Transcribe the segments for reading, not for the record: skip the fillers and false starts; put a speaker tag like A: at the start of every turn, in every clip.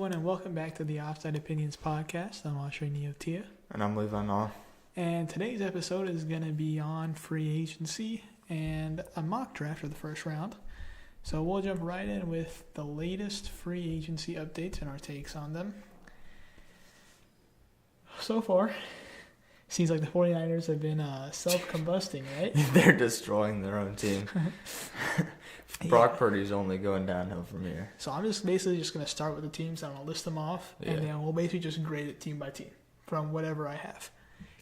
A: everyone, and welcome back to the Offside Opinions podcast. I'm Ashray Neotia.
B: And I'm Levan All.
A: And today's episode is going to be on free agency and a mock draft for the first round. So we'll jump right in with the latest free agency updates and our takes on them. So far, seems like the 49ers have been self-combusting, right?
B: They're destroying their own team. Brock Purdy's only going downhill from here.
A: So I'm just basically just going to start with the teams. I'm going to list them off, and then we'll basically just grade it team by team from whatever I have.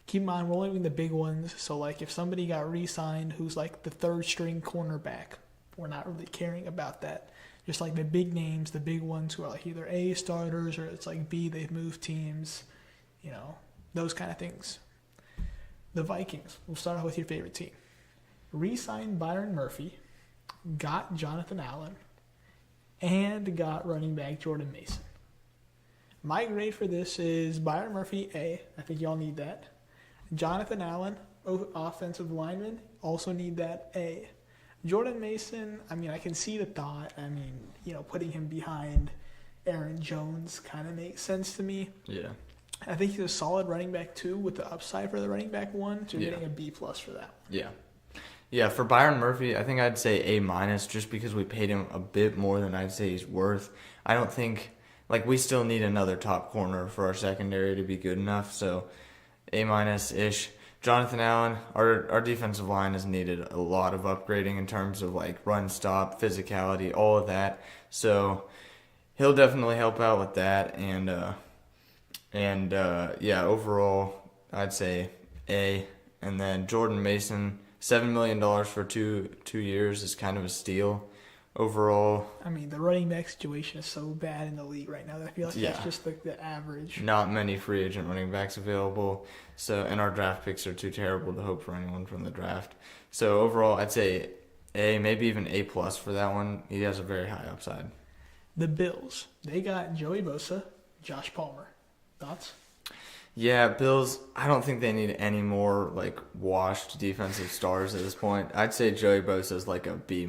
A: Keep in mind, we're only doing the big ones. So, like, if somebody got re-signed who's, like, the third-string cornerback, we're not really caring about that. Just, like, the big names, the big ones who are, like, either A, starters, or it's, like, B, they've moved teams, you know, those kind of things. The Vikings. We'll start off with your favorite team. Re-signed Byron Murphy, got Jonathan Allen, and got running back Jordan Mason. My grade for this is Byron Murphy, A. I think y'all need that. Jonathan Allen, offensive lineman, also need that, A. Jordan Mason, I mean, I can see the thought. I mean, you know, putting him behind Aaron Jones kind of makes sense to me.
B: Yeah.
A: I think he's a solid running back, too, with the upside for the running back one. So you're getting a B+ for that.
B: Yeah. Yeah, for Byron Murphy, I think I'd say A- just because we paid him a bit more than I'd say he's worth. I don't think, like, we still need another top corner for our secondary to be good enough, so A-ish. Jonathan Allen, our defensive line has needed a lot of upgrading in terms of, like, run stop, physicality, all of that. So he'll definitely help out with that, and overall, I'd say A. And then Jordan Mason, $7 million for two years is kind of a steal overall.
A: I mean, the running back situation is so bad in the league right now that I feel like that's just like the average.
B: Not many free agent running backs available, and our draft picks are too terrible to hope for anyone from the draft. So overall, I'd say A, maybe even A+ for that one. He has a very high upside.
A: The Bills, they got Joey Bosa, Josh Palmer. Thoughts?
B: Yeah, Bills, I don't think they need any more, like, washed defensive stars at this point. I'd say Joey Bosa is like a B-.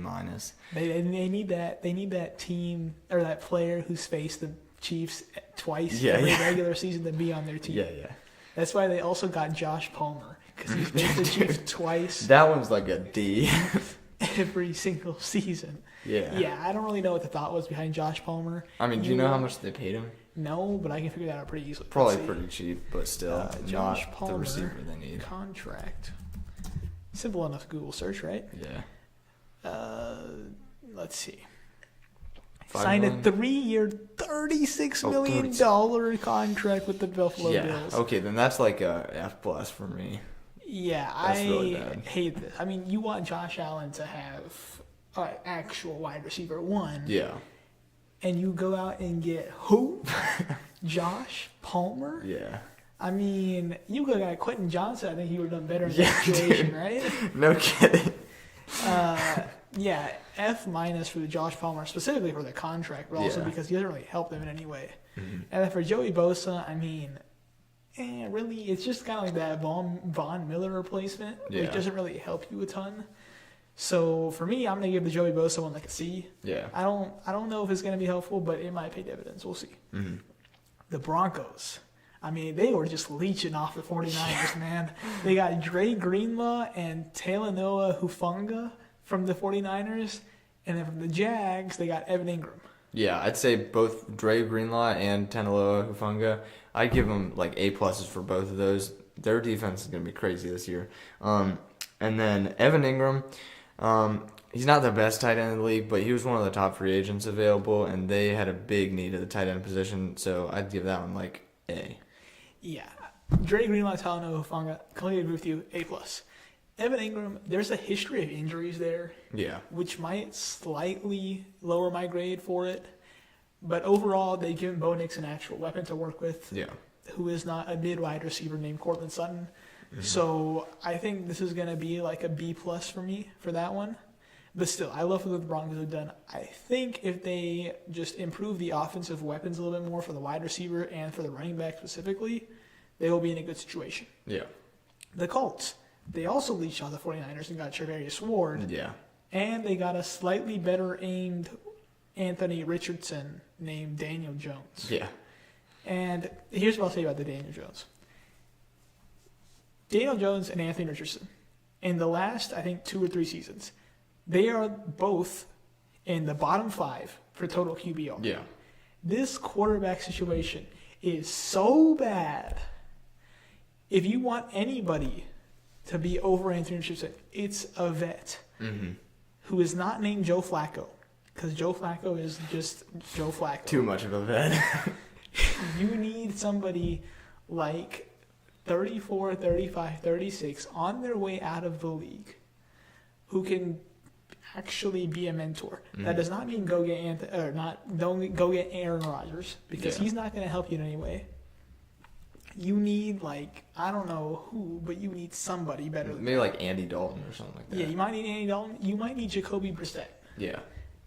A: They need that. They need that team or that player who's faced the Chiefs twice every regular season to be on their team.
B: Yeah.
A: That's why they also got Josh Palmer, because he's faced the Chiefs twice.
B: That one's like a D.
A: Every single season. Yeah, I don't really know what the thought was behind Josh Palmer.
B: I mean, do you know how much they paid him?
A: No, but I can figure that out pretty easily.
B: Probably pretty cheap, but still
A: Josh
B: not
A: Palmer,
B: the receiver they need.
A: Contract. Simple enough Google search, right?
B: Yeah.
A: Let's see.
B: Signed
A: a 3-year, $36 million contract with the Buffalo Bills.
B: Okay, then that's like a F+ for me.
A: Yeah,
B: that's
A: I
B: really bad.
A: hate this. I mean, you want Josh Allen to have an actual wide receiver one.
B: Yeah.
A: And you go out and get who? Josh Palmer?
B: Yeah.
A: I mean, you could have got Quentin Johnson. I think he would have done better in that situation, right?
B: No kidding.
A: Yeah, F- for the Josh Palmer, specifically for the contract, but also because he doesn't really help them in any way. Mm-hmm. And then for Joey Bosa, I mean, really, it's just kind of like that Von Miller replacement, which doesn't really help you a ton. So for me, I'm gonna give the Joey Bosa one like a C.
B: Yeah.
A: I don't know if it's gonna be helpful, but it might pay dividends. We'll see.
B: Mm-hmm.
A: The Broncos. I mean, they were just leeching off the 49ers, man. They got Dre Greenlaw and Talanoa Hufanga from the 49ers, and then from the Jags, they got Evan Ingram. Yeah,
B: I'd say both Dre Greenlaw and Talanoa Hufanga. I'd give them like A+ for both of those. Their defense is gonna be crazy this year. And then Evan Ingram. He's not the best tight end in the league, but he was one of the top free agents available, and they had a big need at the tight end position, so I'd give that one like A.
A: Yeah. Dre Greenlaw, Talanoa Hufanga, completely agree with you, A+. Evan Ingram, there's a history of injuries there.
B: Yeah.
A: Which might slightly lower my grade for it. But overall, they've given Bo Nix an actual weapon to work with.
B: Yeah.
A: Who is not a mid-wide receiver named Courtland Sutton. Mm-hmm. So I think this is going to be like a B+ for me for that one. But still, I love what the Broncos have done. I think if they just improve the offensive weapons a little bit more for the wide receiver and for the running back specifically, they will be in a good situation.
B: Yeah.
A: The Colts, they also leached on the 49ers and got Charvarius Ward.
B: Yeah.
A: And they got a slightly better aimed Anthony Richardson named Daniel Jones.
B: Yeah.
A: And here's what I'll say about the Daniel Jones. Daniel Jones and Anthony Richardson, in the last, I think, 2 or 3 seasons, they are both in the bottom 5 for total QBR.
B: Yeah.
A: This quarterback situation is so bad. If you want anybody to be over Anthony Richardson, it's a vet who is not named Joe Flacco, because Joe Flacco is just Joe Flacco.
B: Too much of a vet.
A: You need somebody like 34, 35, 36 on their way out of the league who can actually be a mentor. That does not mean don't go get Aaron Rodgers, because he's not going to help you in any way. You need, like, I don't know who, but you need somebody better than
B: Maybe like Andy Dalton or something like that.
A: Yeah, you might need Andy Dalton. You might need Jacoby Brissett.
B: Yeah.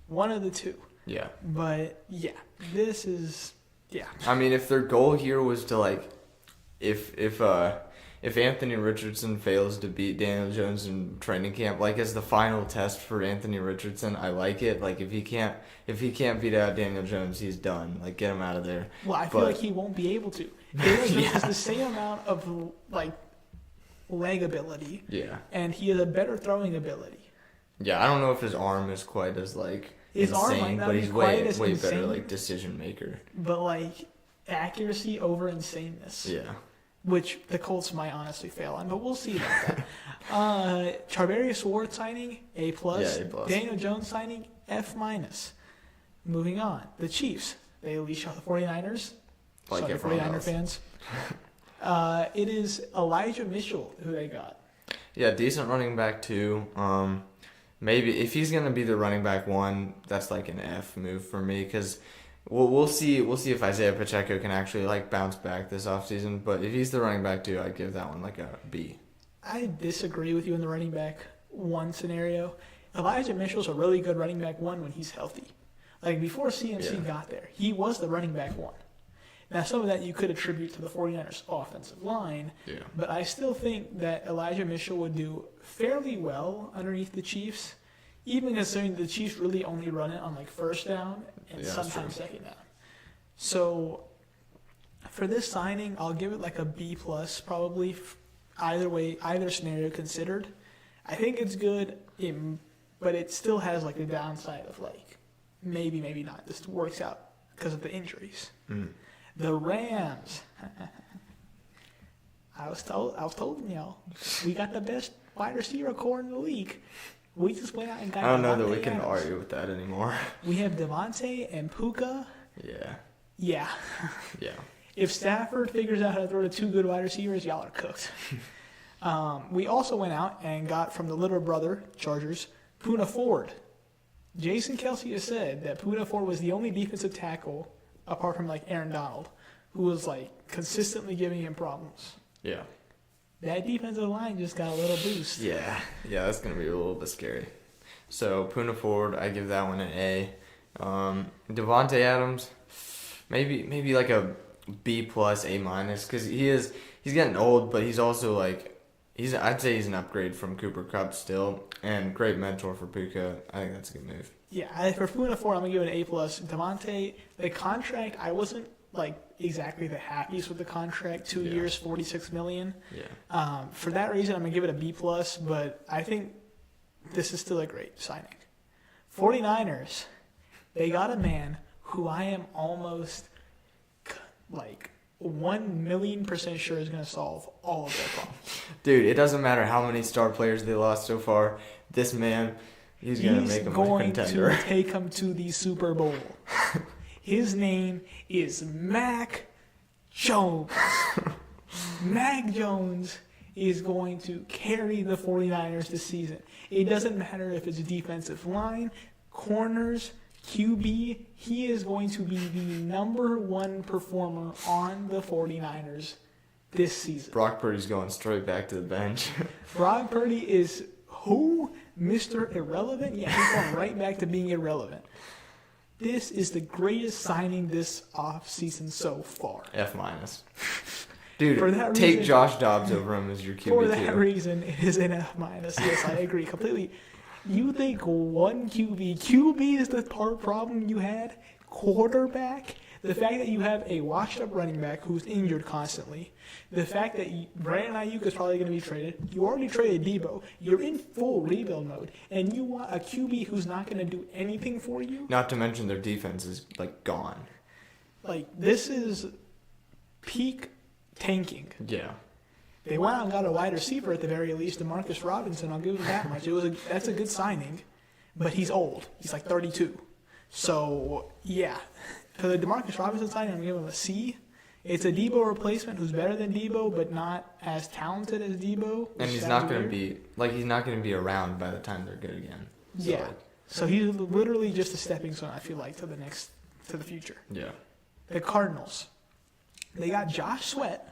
A: One of the two.
B: Yeah.
A: But, yeah, this is,
B: I mean, if their goal here was to, like, if Anthony Richardson fails to beat Daniel Jones in training camp, like, as the final test for Anthony Richardson, I like it. Like, if he can't beat out Daniel Jones, he's done. Like, get him out of there.
A: Well, I feel like he won't be able to. Daniel Jones has the same amount of, like, leg ability.
B: Yeah.
A: And he has a better throwing ability.
B: Yeah, I don't know if his arm is quite as, like,
A: His
B: insane,
A: arm might not
B: but
A: be
B: he's
A: quite
B: way
A: as
B: better,
A: insane.
B: like, decision maker.
A: But, like, accuracy over insaneness.
B: Yeah.
A: Which the Colts might honestly fail on, but we'll see about that. Charvarius Ward signing, A+.
B: Yeah, A+.
A: Daniel Jones signing, F-. Moving on. The Chiefs. They unleashed the 49ers.
B: Like
A: Sorry,
B: everyone
A: 49er
B: else.
A: fans. It is Elijah Mitchell who they got.
B: Yeah, decent running back too. Maybe if he's gonna be the running back 1, that's like an F move for me, because we'll see if Isaiah Pacheco can actually, like, bounce back this offseason. But if he's the running back 2, I'd give that one like a B.
A: I disagree with you in the running back 1 scenario. Elijah Mitchell's a really good running back 1 when he's healthy. Like, before CMC got there, he was the running back 1. Now, some of that you could attribute to the 49ers offensive line, but I still think that Elijah Mitchell would do fairly well underneath the Chiefs, even considering the Chiefs really only run it on, like, first down and sometimes second down. So, for this signing, I'll give it like a B+, probably, either way, either scenario considered. I think it's good, but it still has, like, the downside of, like, maybe not. This works out because of the injuries. The Rams. I was told y'all, we got the best wide receiver core in the league. We just went out and got
B: I don't know that
A: Devontae
B: we can
A: Adams.
B: argue with that anymore.
A: We have Devontae and Puka.
B: Yeah.
A: Yeah.
B: Yeah.
A: If Stafford figures out how to throw to 2 good wide receivers, y'all are cooked. We also went out and got from the little brother, Chargers, Poona Ford. Jason Kelsey has said that Poona Ford was the only defensive tackle, apart from, like, Aaron Donald, who was, like, consistently giving him problems.
B: Yeah.
A: That defensive line just got a little boost.
B: Yeah, that's going to be a little bit scary. So, Poona Ford, I give that one an A. Devontae Adams, maybe like a B+, A-, because he's getting old, but he's also, like, I'd say he's an upgrade from Cooper Kupp still, and great mentor for Puka. I think that's a good move.
A: Yeah, for Poona Ford, I'm going to give it an A+. Devontae, the contract, I wasn't, like, exactly the happiest with the contract. 2 years, $46 million.
B: Yeah.
A: For that reason, I'm going to give it a B+, but I think this is still a great signing. 49ers, they got a man who I am almost, like, 1,000,000% sure is going to solve all of their problems.
B: Dude, it doesn't matter how many star players they lost so far. This man, he's going to make them a contender.
A: He's going to take them to the Super Bowl. His name is Mac Jones. Mac Jones is going to carry the 49ers this season. It doesn't matter if it's defensive line, corners, QB. He is going to be the number 1 performer on the 49ers this season.
B: Brock Purdy's going straight back to the bench.
A: Brock Purdy is who? Mr. Irrelevant? Yeah, he's going right back to being irrelevant. This is the greatest signing this offseason so far.
B: F-. Dude,
A: For that
B: take
A: reason-
B: Josh Dobbs over him as your QB2.
A: For that reason, it is an F-. Yes, I agree completely. You think one QB is the problem you had? quarterback, the fact that you have a washed-up running back who's injured constantly, the fact that Brandon Ayuk is probably going to be traded, you already traded Debo, you're in full rebuild mode, and you want a QB who's not going to do anything for you?
B: Not to mention their defense is like gone.
A: Like, this is peak tanking.
B: Yeah.
A: They went out and got a wide receiver at the very least, DeMarcus Robinson. I'll give them that much. That's a good signing, but he's old. He's like 32. So, yeah. For the DeMarcus Robinson signing, I'm giving him a C. It's a Debo replacement who's better than Debo, but not as talented as Debo.
B: And he's not going to be around by the time they're good again. So,
A: yeah. So he's literally just a stepping stone, I feel like, to the future.
B: Yeah.
A: The Cardinals. They got Josh Sweat.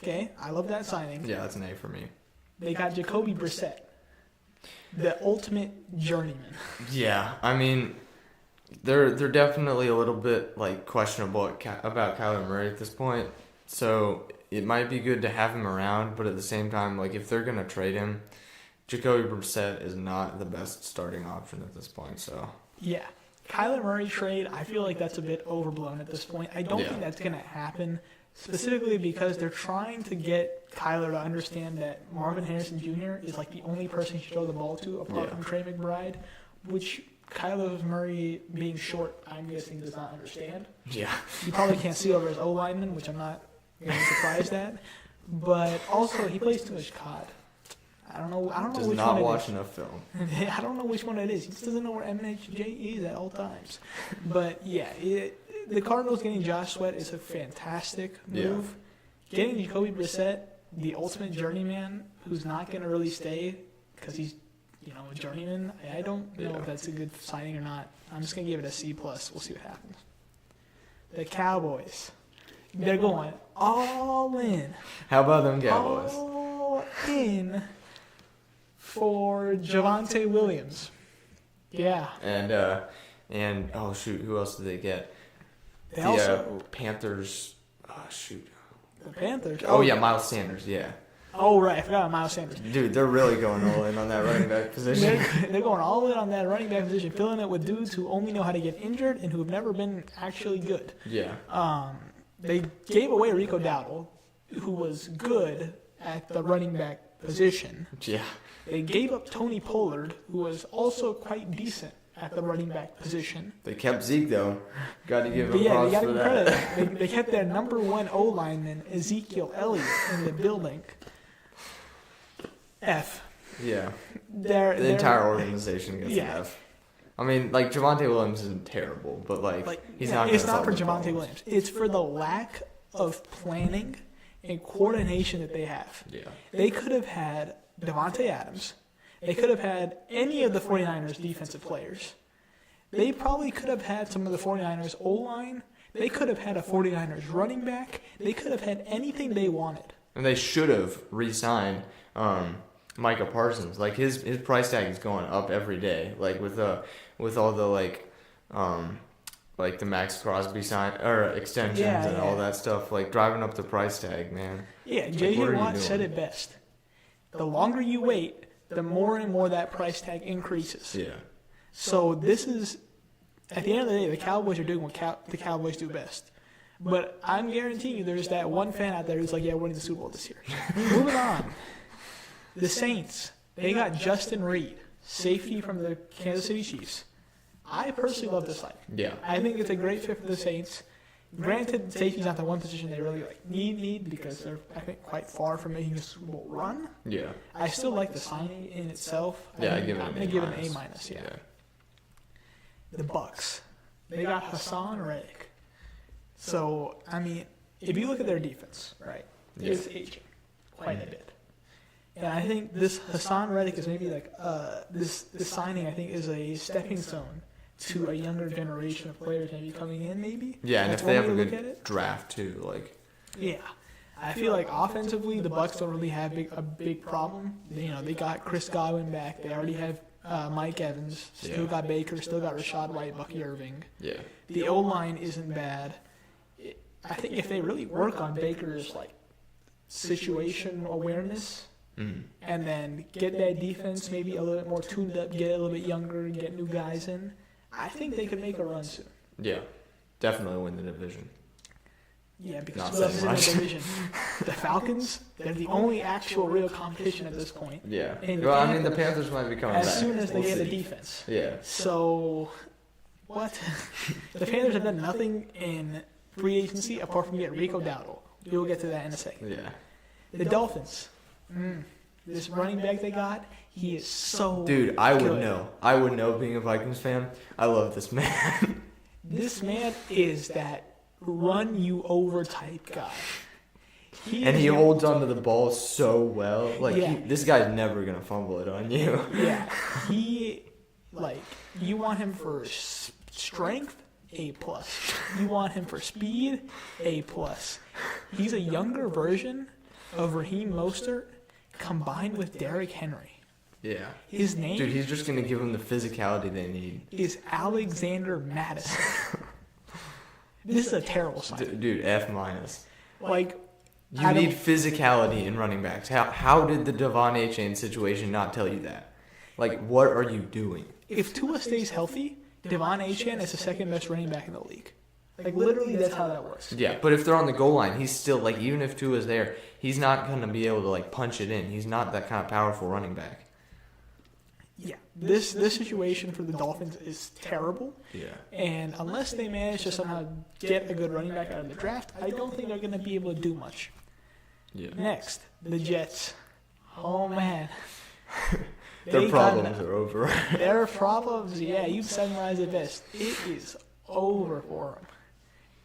A: Okay, I love that signing.
B: Yeah, that's an A for me.
A: They got Jacoby Brissett, the ultimate journeyman.
B: Yeah, I mean, they're definitely a little bit like questionable about Kyler Murray at this point. So it might be good to have him around, but at the same time, like if they're gonna trade him, Jacoby Brissett is not the best starting option at this point. So
A: yeah, Kyler Murray trade, I feel like that's a bit overblown at this point. I don't
B: Yeah.
A: think that's gonna happen. Specifically because they're trying to get Kyler to understand that Marvin Harrison Jr. is like the only person he should throw the ball to apart from Trey McBride, which Kyler Murray, being short, I'm guessing does not understand.
B: yeah,
A: He probably can't see over his O-lineman, which I'm not really surprised at. But also, he plays too much COD. I don't know
B: does
A: which
B: not
A: one
B: watch
A: it
B: enough film.
A: is. I don't know which one it is. He just doesn't know where MHJ is at all times. But yeah, the Cardinals getting Josh Sweat is a fantastic move. Getting Jacoby Brissett, the ultimate journeyman, who's not going to really stay because he's, a journeyman. I don't know if that's a good signing or not. I'm just going to give it a C+. We'll see what happens. The Cowboys. They're going all in.
B: How about them Cowboys?
A: All in for Javonte Williams. Yeah.
B: And oh shoot, who else did they get?
A: They
B: The
A: also
B: Panthers. Oh shoot.
A: the Panthers.
B: Oh yeah, Miles Sanders. Yeah.
A: Oh right, I forgot about Miles Sanders.
B: Dude, they're really going all in on that running back position.
A: They're going all in on that running back position, filling it with dudes who only know how to get injured and who have never been actually good.
B: Yeah.
A: They gave away Rico Dowdle, who was good at the running back position.
B: Yeah.
A: They gave up Tony Pollard, who was also quite decent at the running back position.
B: They kept Zeke though. Got to give
A: But
B: them
A: yeah, they
B: props
A: got to
B: for
A: give
B: that.
A: credit. They kept their number one O-lineman, Ezekiel Elliott, in the building. F.
B: Yeah.
A: The
B: entire organization gets
A: Yeah.
B: an F. I mean, like Javonte Williams isn't terrible, but he's not.
A: It's
B: gonna
A: not for
B: solve the
A: Javonte
B: problems.
A: Williams. It's for the lack of planning and coordination that they have.
B: Yeah.
A: They could have had Devontae Adams. They could have had any of the 49ers defensive players. They probably could have had some of the 49ers O-line. They could have had a 49ers running back. They could have had anything they wanted.
B: And they should have re-signed Micah Parsons. Like his price tag is going up every day. Like with all the the Max Crosby extensions and all that stuff, like driving up the price tag, man.
A: Yeah,
B: what are
A: J.J.
B: you
A: Watt
B: doing?
A: said it best. The longer you wait, the more and more that price tag increases.
B: Yeah.
A: So this is, at the end of the day, the Cowboys are doing what the Cowboys do best. But I'm guaranteeing you there's that one fan out there who's like, yeah, we're winning the Super Bowl this year. Moving on. The Saints, they got Justin Reed, safety from the Kansas City Chiefs. I personally love this signing.
B: Yeah.
A: I think it's a great fit for the Saints. Granted, safety's not the one position they really need because they're, I think, quite far from making a Super Bowl run.
B: Yeah.
A: I still like the signing in itself.
B: Yeah,
A: I'm
B: I'm
A: gonna give it an A-. Yeah.
B: Yeah.
A: The Bucks, they got Hassan Reddick. So I mean, if you look at their defense, right, it's aging quite a bit. And I think this Hassan Reddick is maybe like this signing. I think is a stepping stone to a younger generation of players maybe coming in. Maybe.
B: Yeah, and
A: That's
B: if they
A: one
B: have
A: way
B: a
A: to look at
B: good
A: it.
B: draft too, like.
A: Yeah, I feel like offensively the Bucks don't really have a big problem. They got Chris Godwin back. They already have Mike Evans. Still got Baker. Still got Rashad White, Bucky Irving.
B: Yeah.
A: The O-line isn't bad. I think if they really work on Baker's situation awareness, and then get that defense maybe a little bit more tuned up, get a little bit younger, get new guys in, I think they could make a run soon.
B: Yeah. Definitely win the division.
A: Yeah, because
B: Not
A: who else is in the
B: saying
A: division? The Falcons, they're the only actual real competition at this point.
B: Yeah.
A: And
B: Well, I mean, the Panthers might be coming
A: As
B: back.
A: soon as they
B: We'll
A: get a
B: see.
A: defense.
B: Yeah.
A: So, what? The Panthers have done nothing in free agency apart from get Rico Dowdle. We'll get to that in a second.
B: Yeah.
A: The Dolphins. This running back they got, he is so
B: Dude, I would
A: good.
B: know. I would know being a Vikings fan. I love this man.
A: This man is that run you over type guy.
B: And he holds onto the ball so well. Like,
A: Yeah.
B: this guy's never going to fumble it on you.
A: Yeah, he you want him for strength, A+. You want him for speed, A+. He's a younger version of Raheem Mostert combined with Derrick Henry.
B: Yeah.
A: His name
B: Dude, he's just going to give them the physicality they need.
A: is Alexander Madison. This is a terrible sign.
B: Dude, F minus.
A: Like,
B: You need physicality in running backs. How did the Devon A-Chain situation not tell you that? Like, what are you doing?
A: if Tua stays healthy, Devon Achane is the second best running back in the league. Like, literally, that's how that works.
B: Yeah, but if they're on the goal line, he's still, like, even if Tua's there, he's not going to be able to, like, punch it in. He's not that kind of powerful running back.
A: Yeah, this situation for the Dolphins is terrible.
B: Yeah.
A: And unless they manage to somehow get a good running back out of the draft, I don't think they're going to be able to do much.
B: Yeah.
A: Next, the Jets. Oh, man.
B: Their
A: They
B: problems
A: got-
B: are over.
A: Their problems, yeah, you summarized it best. It is over for them.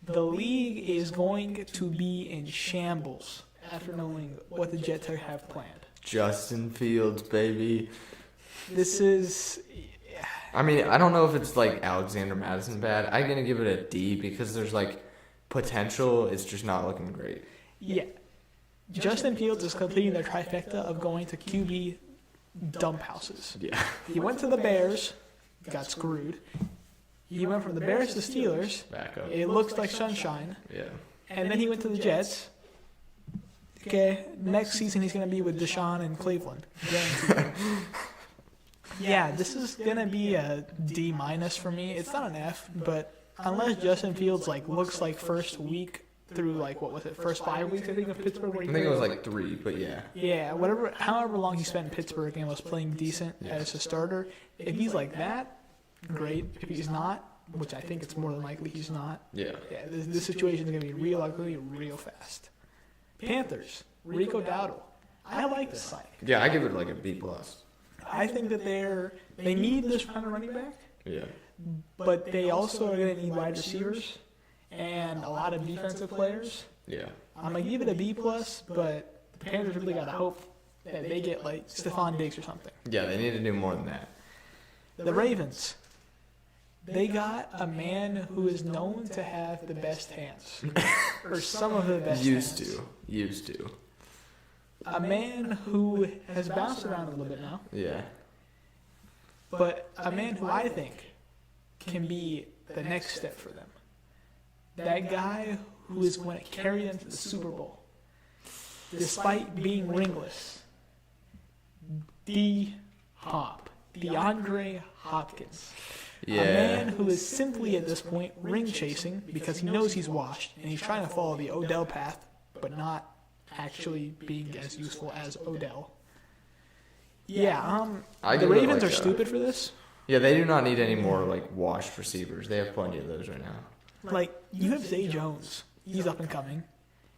A: The league is going to be in shambles after knowing what the Jets have planned.
B: Justin Fields, baby.
A: This is,
B: I mean, I don't know if it's, like, Alexander Madison bad. I'm going to give it a D because there's, like, potential. It's just not looking great.
A: yeah. Justin Fields is completing their trifecta of going to QB dump houses.
B: Yeah.
A: He went to the Bears, got screwed. He went from the Bears to Steelers.
B: Back up.
A: It looks like sunshine.
B: Yeah.
A: And then he went to the Jets. Okay, next season he's going to be with Deshaun in Cleveland. Guaranteed. Yeah, this is going to be a D- for me. It's not an F, but unless Justin Fields like looks like first week through like what was it, first 5 weeks I think of Pittsburgh. Where
B: I
A: he
B: think it was,
A: played.
B: like, 3, but yeah.
A: Yeah, however long he spent in Pittsburgh and was playing decent
B: Yeah.
A: as a starter. If he's like that, great. If he's not, which I think it's more than likely he's not,
B: Yeah.
A: yeah, this situation is going to be real ugly real fast. Panthers, Rico Dowdle. I like this signing.
B: Yeah, I give it, like, a B+.
A: I think that they need this kind of running back,
B: Yeah.
A: but they also are going to need wide receivers and a lot of defensive players.
B: Yeah.
A: I'm going to give it a B+, but the Panthers really got to hope that they get like Stephon Diggs or something.
B: Yeah, they need to do more than that.
A: The Ravens, they got a man who is known to have the best hands, or some of the best
B: Used
A: hands.
B: to.
A: A man who has bounced around a little bit now,
B: Yeah.
A: but a man who I think can be the next step for them. That guy who is going to carry them to the Super Bowl, despite being ringless. DeAndre Hopkins.
B: Yeah.
A: A man who is simply at this point ring chasing because he knows he's washed and he's trying to follow the Odell path, but not actually being as useful as Odell. Yeah,
B: I
A: the
B: give it
A: Ravens
B: like
A: are
B: a-
A: stupid for this.
B: Yeah, they do not need any more, like, washed receivers. They have plenty of those right now.
A: Like, you have Zay Jones. He's up and coming.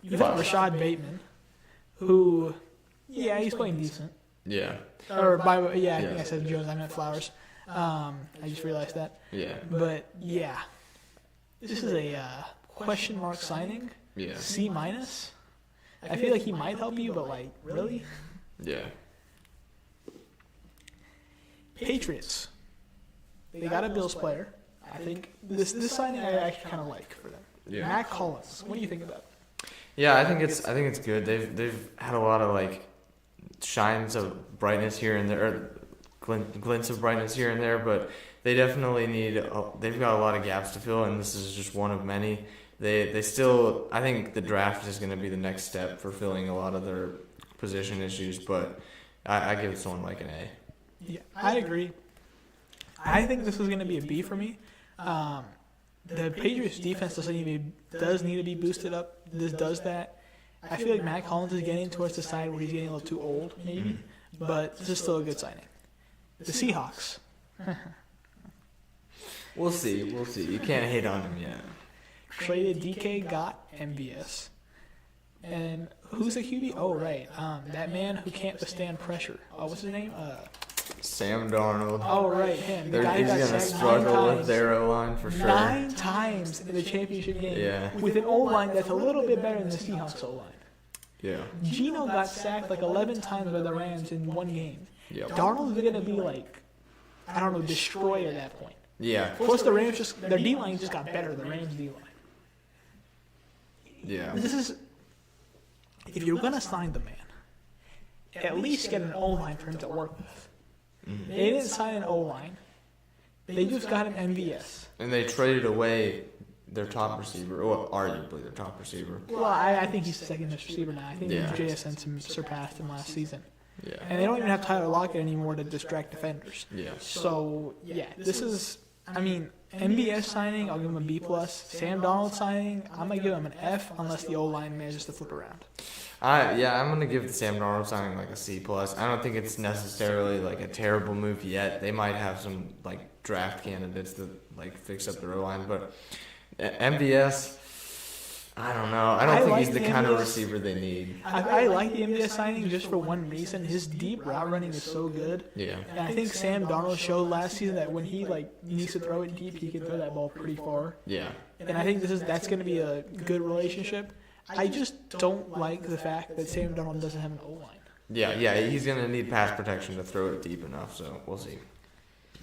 A: You've got Rashad Bateman, who, yeah, he's playing decent.
B: Yeah.
A: Or, I think
B: Yeah.
A: I said Jones, I meant Flowers. I just realized that.
B: Yeah.
A: But, yeah, this is a question mark signing.
B: Yeah.
A: C-. I feel like he might help you, but, like, really?
B: Yeah.
A: Patriots. They got a Bills player. I think this signing I actually kind of like for them.
B: Yeah.
A: Matt Collins. What do you think about it?
B: Yeah, I think it's good. They've had a lot of, like, shines of brightness here and there, or glints of brightness here and there, but they definitely they've got a lot of gaps to fill, and this is just one of many. They still, I think the draft is going to be the next step for filling a lot of their position issues, but I give this one like an A.
A: Yeah, I agree. I think this was going to be a B for me. the Patriots defense does need to be boosted up. This does that. I feel like Matt Collins is getting towards the side where he's getting a little too old, maybe. But this is still a good signing. The Seahawks.
B: We'll see. You can't hate on him yet.
A: Traded DK, got MVS. And who's the QB? Oh, right. That man who can't withstand pressure. Oh, what's his name?
B: Sam Darnold.
A: Oh, right, him. The guy
B: He's
A: got
B: going to
A: sacked
B: struggle
A: 9
B: with their O-line for sure.
A: 9 times in the championship game.
B: Yeah.
A: With an O-line that's a little bit better than the Seahawks O-line.
B: Yeah.
A: Geno got sacked like 11 times by the Rams in one game.
B: Yep.
A: Darnold's going to be like, I don't know, destroyed at that point.
B: Yeah.
A: Plus, the Rams their D-line just got better, the Rams D-line.
B: Yeah.
A: This is, if you're going to sign the man, at least get an O-line for him to work with.
B: Mm-hmm.
A: They didn't sign an O-line. They just got an MVS.
B: And they traded away their top receiver, or arguably their top receiver.
A: Well, I think he's the second best receiver now. I think
B: Yeah.
A: JSN surpassed him last season.
B: Yeah.
A: And they don't even have Tyler Lockett anymore to distract defenders.
B: Yeah.
A: So, yeah, this is, I mean, MVS signing, I'll give him a B+. Sam Darnold signing, I'm going to give him an F unless the O-line manages to flip around.
B: I'm gonna give the Sam Darnold signing like a C+. I don't think it's necessarily like a terrible move yet. They might have some like draft candidates that like fix up their O-line, but MVS, I don't know. I don't think he's the kind of receiver they need.
A: I like the MVS signing just for one reason. His deep route running is so good.
B: Yeah.
A: And I think Sam Darnold showed last season that when he like needs to throw it deep, he can throw that ball pretty far.
B: Yeah.
A: And I think that's going to be a good relationship. I just don't like the fact that Sam Darnold doesn't have an O-line.
B: Yeah, he's gonna need pass protection to throw it deep enough. So we'll see.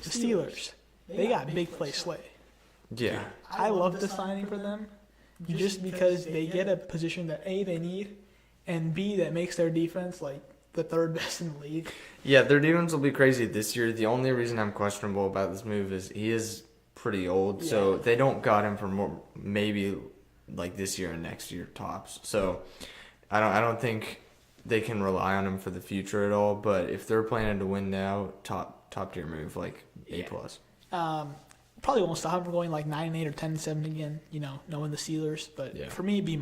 A: The Steelers, they got big play Slay.
B: Yeah.
A: I love the signing for them, just because they get a position that A, they need, and B, that makes their defense like the third best in the league.
B: Yeah, their defense will be crazy this year. The only reason I'm questionable about this move is he is pretty old, so they don't got him for more maybe like this year and next year tops. So I don't think they can rely on him for the future at all. But if they're planning to win now, top tier move, like A+.
A: Probably won't stop him from going like 9-8 or 10-7 again. Knowing the Steelers, but for me, B-.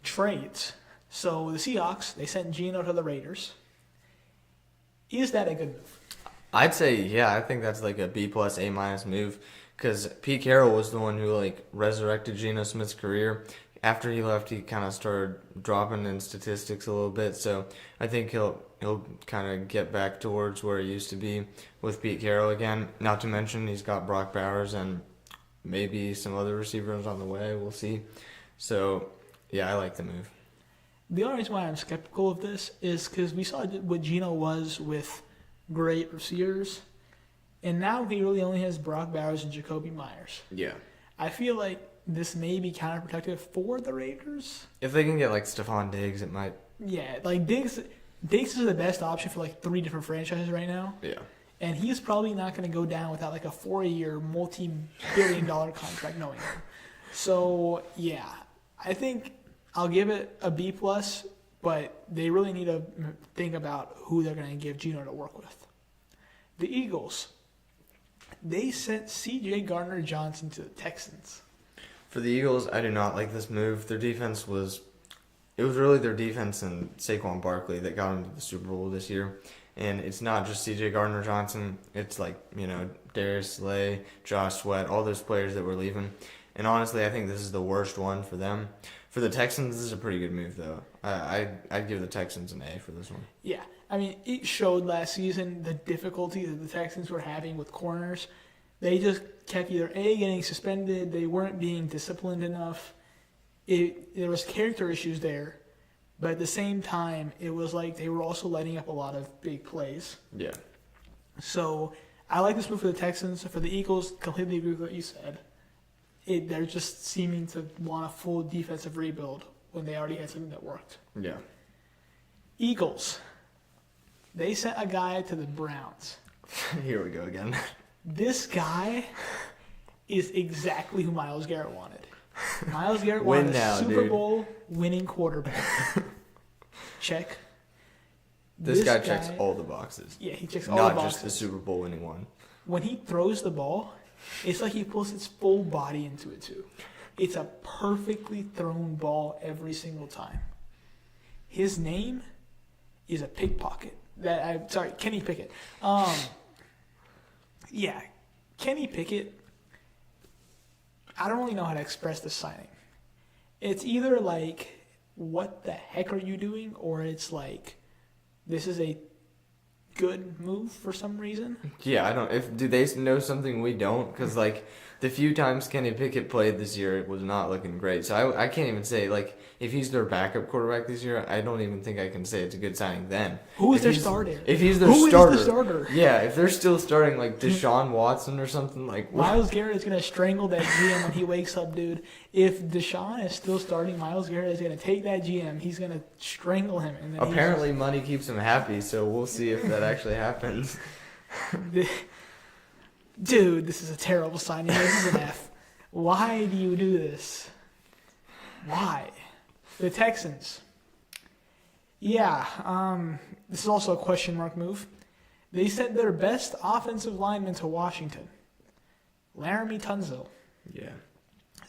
A: Trades. So the Seahawks, they sent Geno to the Raiders. Is that a good move?
B: I'd say, yeah, I think that's like a B+, A- move, because Pete Carroll was the one who like resurrected Geno Smith's career. After he left, he kind of started dropping in statistics a little bit, so I think he'll kind of get back towards where he used to be with Pete Carroll again. Not to mention he's got Brock Bowers and maybe some other receivers on the way. We'll see. So, yeah, I like the move.
A: The only reason why I'm skeptical of this is because we saw what Geno was with great receivers, and now he really only has Brock Bowers and Jacoby Myers.
B: Yeah.
A: I feel like this may be counterproductive for the Raiders.
B: If they can get like Stephon Diggs, it might.
A: Yeah, like Diggs is the best option for like 3 different franchises right now.
B: Yeah.
A: And he's probably not going to go down without like a 4-year, multi-billion-dollar contract knowing him. So, yeah, I think I'll give it a B+, but they really need to think about who they're going to give Geno to work with. The Eagles, they sent C.J. Gardner-Johnson to the Texans.
B: For the Eagles, I do not like this move. Their defense was really their defense and Saquon Barkley that got them to the Super Bowl this year. And it's not just C.J. Gardner-Johnson. It's like, Darius Slay, Josh Sweat, all those players that were leaving. And honestly, I think this is the worst one for them. For the Texans, this is a pretty good move, though. I'd give the Texans an A for this one.
A: Yeah, I mean, it showed last season the difficulty that the Texans were having with corners. They just kept either A, getting suspended, they weren't being disciplined enough. There was character issues there, but at the same time, it was like they were also letting up a lot of big plays.
B: Yeah.
A: So I like this move for the Texans. For the Eagles, completely agree with what you said. They're just seeming to want a full defensive rebuild when they already had something that worked.
B: Yeah.
A: Eagles, they sent a guy to the Browns.
B: Here we go again.
A: This guy is exactly who Myles Garrett wanted. Myles Garrett wanted a Super Bowl winning quarterback. Check.
B: This guy checks all the boxes.
A: Yeah, he checks all the boxes.
B: Not just the Super Bowl winning one.
A: When he throws the ball, It's like he puts his full body into it too. It's a perfectly thrown ball every single time. His name is a pickpocket. Kenny Pickett. Yeah, Kenny Pickett. I don't really know how to express the signing. It's either like, what the heck are you doing? Or it's like, this is a good move for some reason.
B: Yeah, I don't. Do they know something we don't? Because like the few times Kenny Pickett played this year, it was not looking great. So I can't even say like if he's their backup quarterback this year. I don't even think I can say it's a good signing then.
A: Who is their starter?
B: If he's their
A: starter, is the starter?
B: Yeah, if they're still starting like Deshaun Watson or something like.
A: Myles Garrett is gonna strangle that GM when he wakes up, dude. If Deshaun is still starting, Myles Garrett is gonna take that GM. He's gonna strangle him. And then
B: apparently, money keeps him happy. So we'll see if that actually happens.
A: Dude, this is a terrible signing. This is an F. Why do you do this? Why? The Texans. Yeah, this is also a question mark move. They sent their best offensive lineman to Washington, Laramie Tunsil.
B: Yeah.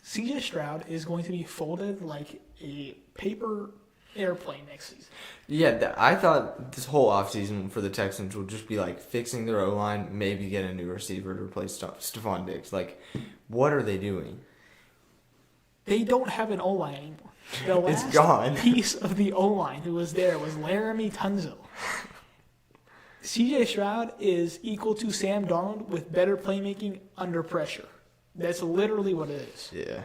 A: CJ Stroud is going to be folded like a paper airplane next season.
B: Yeah, I thought this whole offseason for the Texans would just be like fixing their O-line, maybe get a new receiver to replace Stephon Diggs. Like, what are they doing?
A: They don't have an O-line anymore. The last
B: It's gone.
A: piece of the O-line who was there was Laramie Tunsil. CJ Stroud is equal to Sam Darnold with better playmaking under pressure. That's literally what it is.
B: Yeah.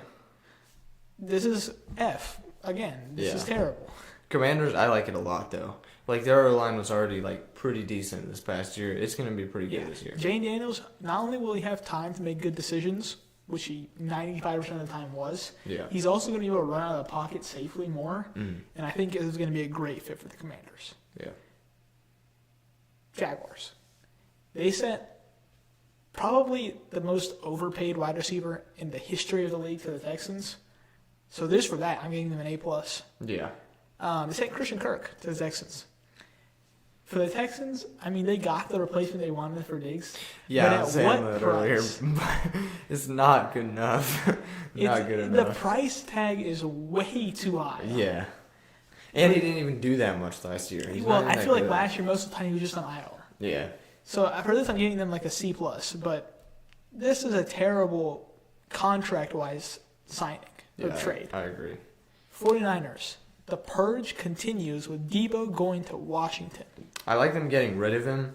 A: This is F. Again, this is terrible.
B: Commanders, I like it a lot, though. Like, their O-line was already, like, pretty decent this past year. It's going to be pretty good this year.
A: Jane Daniels, not only will he have time to make good decisions, which he 95% of the time was, he's also going to be able to run out of the pocket safely more, and I think it is going to be a great fit for the Commanders.
B: Yeah.
A: Jaguars. They sent probably the most overpaid wide receiver in the history of the league to the Texans. So this for that, I'm giving them an A+.
B: Yeah.
A: They sent Christian Kirk to the Texans. For the Texans, I mean, they got the replacement they wanted for Diggs.
B: Yeah,
A: but
B: I was saying that earlier. It's not good enough. Not good enough.
A: The price tag is way too high.
B: Yeah. And he didn't even do that much last year.
A: Well, I feel like last year, most of the time, he was just on IR.
B: Yeah.
A: So for this, I'm giving them like a C+. But this is a terrible contract-wise signing or trade.
B: I agree.
A: 49ers. The purge continues with Debo going to Washington.
B: I like them getting rid of him,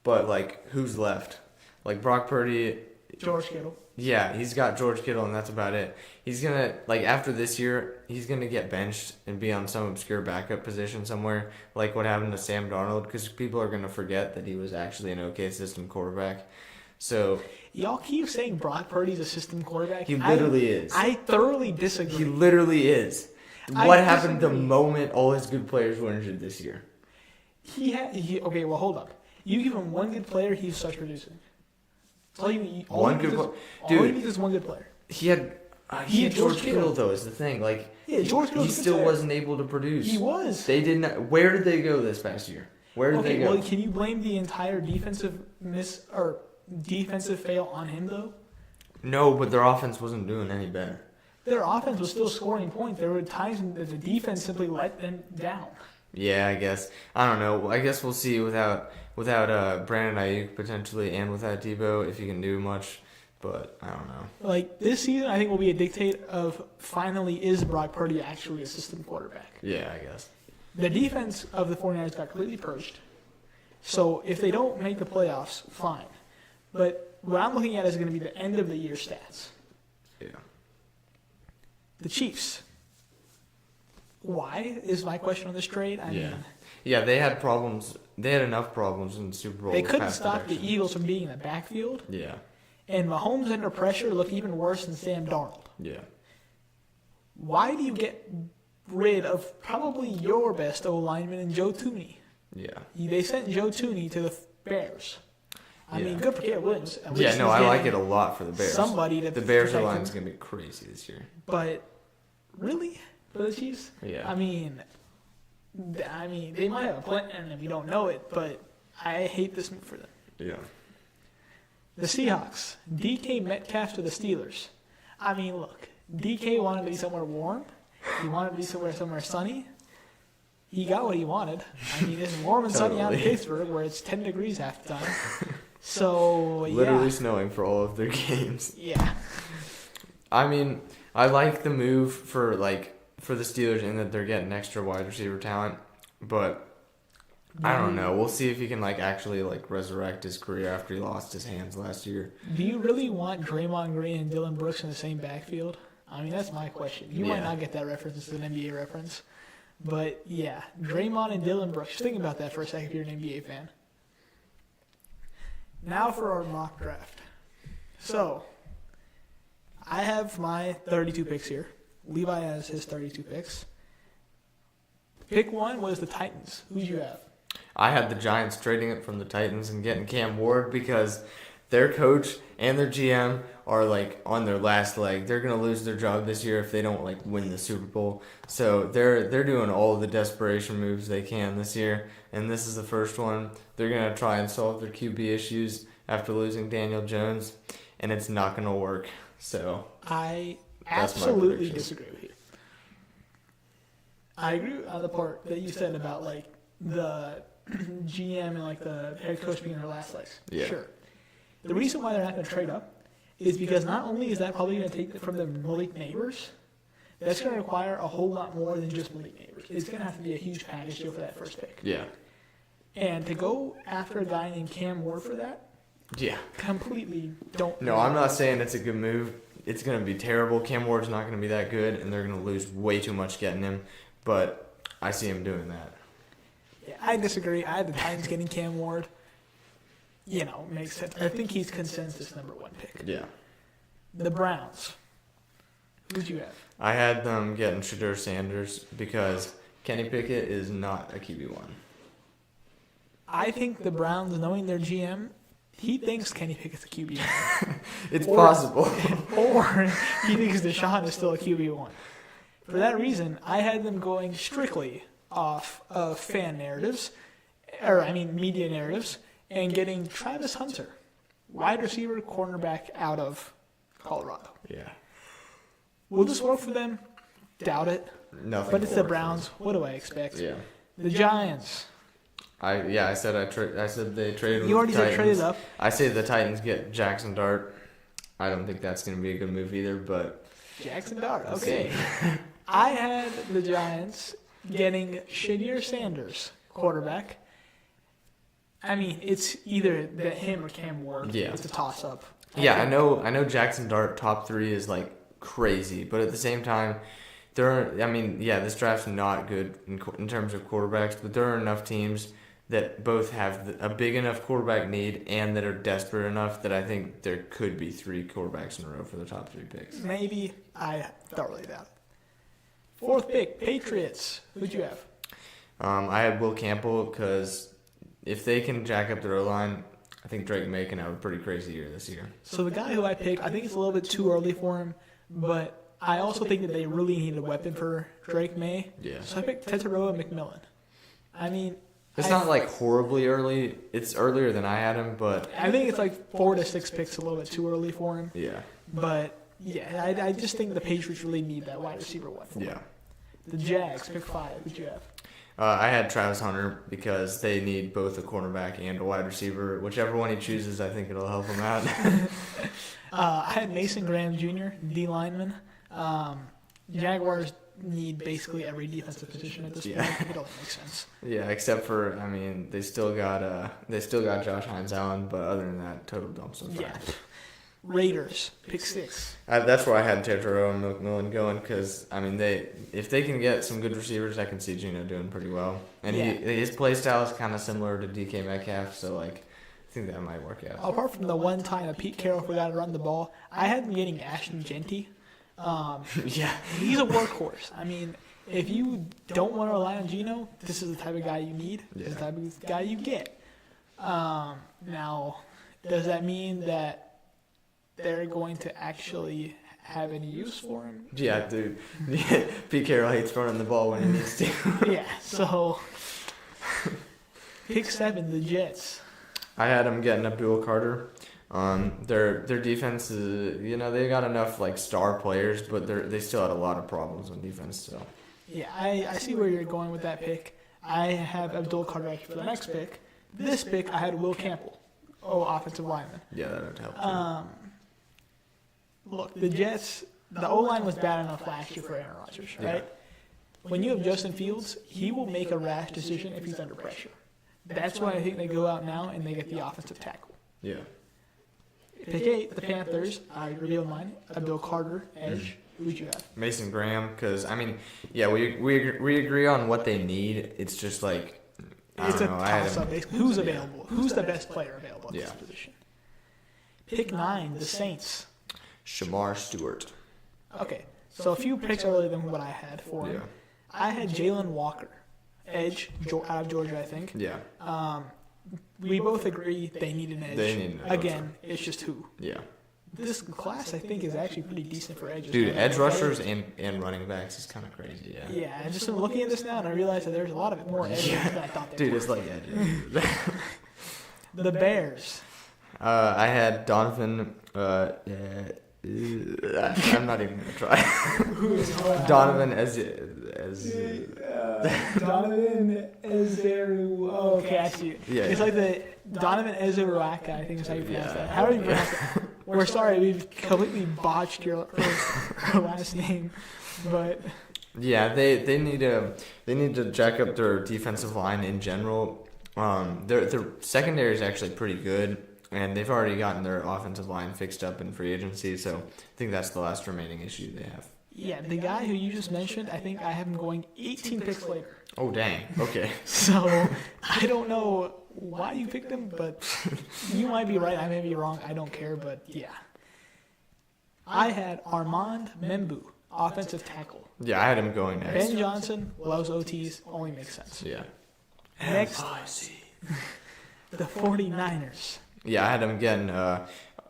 B: but, like, who's left? Like, Brock Purdy.
A: George Kittle.
B: Yeah, he's got George Kittle, and that's about it. He's going to, like, after this year, he's going to get benched and be on some obscure backup position somewhere, like what happened to Sam Darnold, because people are going to forget that he was actually an okay system quarterback. So
A: y'all keep saying Brock Purdy's a system quarterback.
B: He literally is.
A: I thoroughly disagree.
B: He literally is. What happened the moment all his good players were injured this year?
A: Okay, well, hold up. You give him one good player, he starts producing. All you need is one good player.
B: He had George Kittle, though, is the thing. Like,
A: George Kittle.
B: He still wasn't able to produce.
A: He was.
B: They didn't. Where did they go this past year? Where did they go?
A: Well, can you blame the entire defensive fail on him though?
B: No, but their offense wasn't doing any better.
A: Their offense was still scoring points. There were times that the defense simply let them down.
B: Yeah, I guess. I don't know. I guess we'll see without Brandon Ayuk potentially and without Debo if he can do much. But I don't know.
A: Like this season, I think will be a dictate of finally is Brock Purdy actually a system quarterback.
B: Yeah, I guess.
A: The defense of the 49ers got completely purged. So if they don't make the playoffs, fine. But what I'm looking at is going to be the end of the year stats.
B: Yeah.
A: The Chiefs. Why is my question on this trade? I mean,
B: they had problems. They had enough problems in the Super Bowl.
A: They couldn't stop the Eagles from being in the backfield.
B: Yeah.
A: And Mahomes under pressure looked even worse than Sam Darnold.
B: Yeah.
A: Why do you get rid of probably your best O-lineman in Joe Thuney?
B: Yeah.
A: They sent Joe Thuney to the Bears. I mean, good for Caleb Williams.
B: I like it a lot for the Bears.
A: The
B: Bears' O-line is going to be crazy this year.
A: But really, for the Chiefs?
B: Yeah.
A: I mean, they might have a plan, and we don't know it. But I hate this move for them.
B: Yeah.
A: The Seahawks. DK Metcalf to the Steelers. I mean, look, DK wanted to be somewhere warm. He wanted to be somewhere sunny. He got what he wanted. I mean, it's warm and sunny out in
B: Totally.
A: Pittsburgh, where it's 10 degrees half the time. So,
B: Literally
A: yeah.
B: snowing for all of their games.
A: Yeah.
B: I mean, I like the move for the Steelers in that they're getting extra wide receiver talent, but I don't know. We'll see if he can actually resurrect his career after he lost his hands last year.
A: Do you really want Draymond Green and Dylan Brooks in the same backfield? I mean, that's my question. You might
B: Yeah.
A: not get that reference. It's an NBA reference. But, yeah, Draymond and Dylan Brooks. Just think about that for a second if you're an NBA fan. Now for our mock draft. So, I have my 32 picks here. Levi has his 32 picks. Pick 1 was the Titans. Who'd you have?
B: I had the Giants trading it from the Titans and getting Cam Ward because their coach and their GM are on their last leg. They're gonna lose their job this year if they don't win the Super Bowl. So they're doing all of the desperation moves they can this year, and this is the first one. They're gonna try and solve their QB issues after losing Daniel Jones, and it's not gonna work. So
A: I
B: That's my
A: absolutely
B: prediction.
A: disagree with you. I agree on the part that you said about the GM and the head coach being their last legs.
B: Yeah.
A: Sure. The reason why they're not going to trade up is because not only is that probably going to take it from the Malik Neighbors, that's going to require a whole lot more than just Malik Neighbors. It's going to have to be a huge package deal for that first pick.
B: yeah,
A: And to go after a guy named Cam Ward for that,
B: yeah.
A: completely don't.
B: No, I'm not saying it's a good move. It's going to be terrible. Cam Ward's not going to be that good, and they're going to lose way too much getting him. But I see him doing that.
A: Yeah, I disagree. I had the Titans getting Cam Ward. Makes sense. I think he's consensus number 1 pick.
B: Yeah.
A: The Browns. Who'd you have?
B: I had them getting Shadur Sanders because Kenny Pickett is not a QB1.
A: I think the Browns, knowing their GM, he thinks Kenny Pickett's a QB1.
B: It's
A: Or-
B: possible.
A: Or he thinks Deshaun is still a QB1. For that reason, I had them going strictly off of media narratives, and getting Travis Hunter, wide receiver, cornerback out of Colorado.
B: Yeah.
A: Will this work for them? Doubt it.
B: Nothing.
A: But it's the
B: forward.
A: Browns. What do I expect?
B: Yeah.
A: The Giants.
B: I said they traded.
A: You
B: with
A: already
B: the
A: said
B: Titans.
A: traded up.
B: I say the Titans get Jackson Dart. I don't think that's going to be a good move either, but
A: Jackson Dart.
B: Let's
A: Okay. I had the Giants getting Shadir Sanders, quarterback. I mean, it's either him or Cam Ward.
B: Yeah.
A: It's a toss-up.
B: yeah, I know Jackson Dart top 3 is crazy, but at the same time, this draft's not good in terms of quarterbacks, but there are enough teams that both have a big enough quarterback need and that are desperate enough that I think there could be 3 quarterbacks in a row for the top 3 picks.
A: Maybe. I thoroughly doubt it. 4th pick, Patriots. Who'd you have?
B: I had Will Campbell because if they can jack up their O-line, I think Drake May can have a pretty crazy year this year.
A: So the guy who I picked, I think it's a little bit too early for him, but I also think that they really need a weapon for Drake May.
B: Yeah.
A: So I picked Tetaroa McMillan. I mean,
B: It's not horribly early. It's earlier than I had him, but
A: I think it's 4 to 6 picks a little bit too early for him.
B: yeah.
A: But yeah, I just think the Patriots really need that wide receiver one for him.
B: Yeah.
A: The Jags, pick 5. Who'd you have?
B: I had Travis Hunter because they need both a cornerback and a wide receiver. Whichever one he chooses, I think it'll help him out.
A: I had Mason Graham Jr., D lineman. Jaguars need basically every defensive position at this point.
B: Yeah.
A: It only makes sense.
B: Yeah, except for they still got Josh Hines Allen, but other than that, total dumps on
A: Yeah.
B: fire.
A: Raiders, pick 6.
B: That's where I had Tetro and McMillan going because if they can get some good receivers, I can see Gino doing pretty well. And
A: Yeah.
B: his play style is kind of similar to DK Metcalf, so I think that might work out.
A: Apart from the one time that Pete Carroll forgot to run the ball, I had him getting Ashton Genty.
B: Yeah,
A: He's a workhorse. I mean, if you don't want to rely on Gino, this is the type of guy you need. This is the type of guy you get. Now, does that mean that they're going to actually have any use for him?
B: yeah, dude. Pete Carroll hates running the ball when he needs to.
A: Yeah, so pick 7, the Jets.
B: I had him getting Abdul Carter Their defense is, they got enough like star players, but they still had a lot of problems on defense. So
A: Yeah, I see where you're going with that pick. I have Abdul Carter for the next pick. This pick, I had Will Campbell, offensive lineman.
B: yeah, that would help. Too.
A: Look, the Jets, the O-line was bad enough last year for Aaron Rodgers, right? When you have Justin Fields, he will make a rash decision if he's under pressure. That's why I think they go out now and they get the offensive tackle.
B: Yeah.
A: Pick 8, the Panthers. I revealed mine. Abdul Carter, edge. Who'd you have?
B: Mason Graham, because we agree on what they need. It's just like
A: It's a toss-up. Who's available? Who's the best player available at this position? Pick 9, the Saints.
B: Shamar Stewart.
A: Okay, so a few picks earlier than what I had for him.
B: Yeah.
A: I had Jalen Walker, edge, out of Georgia, I think.
B: Yeah.
A: We both agree they need an edge.
B: They need an edge.
A: Again, it's just who.
B: Yeah.
A: This class, I think, is actually pretty decent for edges.
B: Dude, edge rushers and running backs is kind of crazy. Yeah.
A: Yeah, I just been looking at this now, and I realized that there's a lot of more edges than I thought there
B: Dude,
A: were.
B: it's like edges.
A: The Bears.
B: I had Donovan. I'm not even gonna try. Donovan
A: Donovan Ezeru. Oh, okay, I see.
B: Yeah.
A: It's like the Donovan Ezeruaka, I think is how you pronounce that. How do you pronounce that? We're sorry, we've completely botched your last name, but
B: Yeah, they need to jack up their defensive line in general. Their secondary is actually pretty good, and they've already gotten their offensive line fixed up in free agency. So I think that's the last remaining issue they have.
A: yeah, the guy who you just mentioned, I think I have him going 18 picks later.
B: Oh dang. Okay.
A: So I don't know why you picked him, but you might be right. I may be wrong. I don't care, but yeah. I had Armand Membu, offensive tackle.
B: Yeah, I had him going next.
A: Ben Johnson loves OTs. Only makes sense.
B: Yeah.
A: Next, the 49ers.
B: Yeah, I had him getting